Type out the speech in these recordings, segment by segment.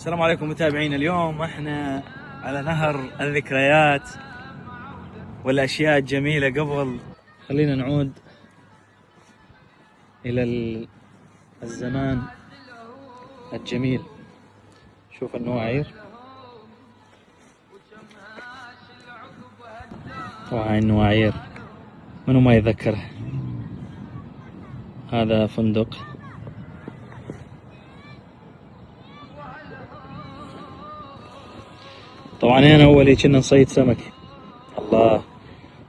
السلام عليكم متابعين. اليوم احنا على نهر الذكريات والاشياء الجميلة. قبل خلينا نعود الى الزمان الجميل. شوف النواعير وهاي النواعير منو ما يذكرها. هذا فندق طبعا. هنا اول كنا نصيد سمك. الله.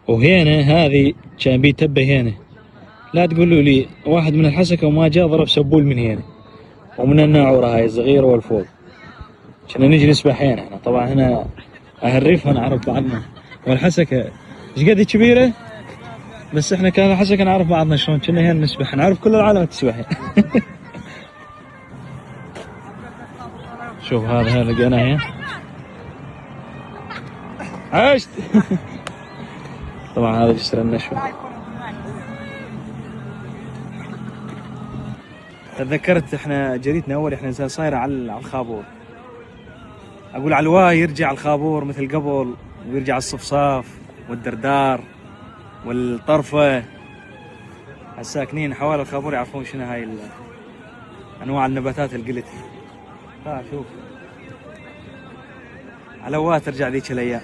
وهنا هذه كان بيه تبه هنا. لا تقولوا لي واحد من الحسكه وما جاء ضرب سبول من هنا ومن الناعوره هاي الصغيره والفوق. كنا نجي نسبح هنا احنا. طبعا هنا اهل الريف نعرف بعضنا، والحسكه ايش قد كبيره، بس احنا كان الحسكه نعرف بعضنا شلون. كنا هنا نسبح، نعرف كل العالم تسبح. شوف هذا لقيناه هنا. عشت. طبعا هذا جسر النشوة. تذكرت احنا جريتنا اول احنا صايره على الخابور. اقول على الواي يرجع الخابور مثل قبل، ويرجع الصفصاف والدردار والطرفه. الساكنين حوالي الخابور يعرفون شنو هاي انواع النباتات اللي قلت. شوف على الواي ترجع ذيك الايام.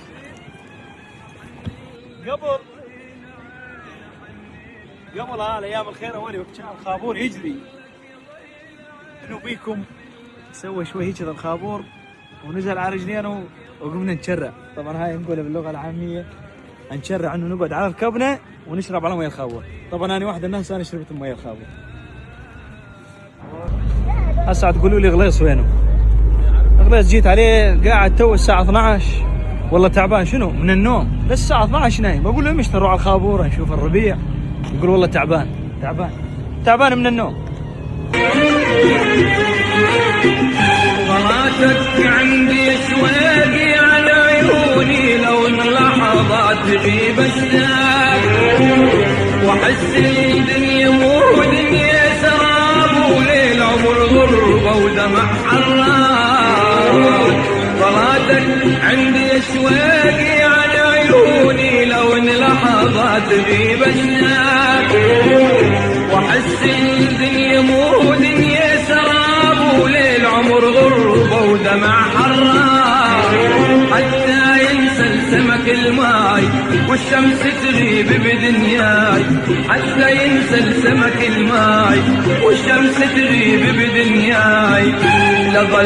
قبل الايام الخير اولي وقت كان الخابور يجري. انه بيكم سوى شوي هيك الخابور ونزل على رجلينا وقمنا نتشرع. طبعا هاي نقولها باللغه العاميه نشرع، انه نقعد على ركبنا ونشرب على مي الخابور. طبعا انا واحد الناس انا شربت مي الخابور. هسه تقولوا لي غليص وينه؟ غليص جيت عليه قاعد تو الساعه 12 والله تعبان. شنو من النوم للساعه 12 نايم. اقول له مش نروح على الخابور نشوف الربيع؟ يقول والله تعبان من النوم. صلاتك عندي شويقي على عيوني، لو ان لحظات تغيب الساعة واحس الدنيا مو دنيا سراب، وليل عمر غربة ودمع حرام. صلاتك عندي شويقي على عيوني، لو ان لحظات تغيب الساعة واحس الدنيا مو دنيا سراب، وليل عمر غربة ودمع حرام. حتى ينسى السمك الماي والشمس تغيب بدنياي، حتى ينسى السمك الماي والشمس تغيب بدنياي. لظى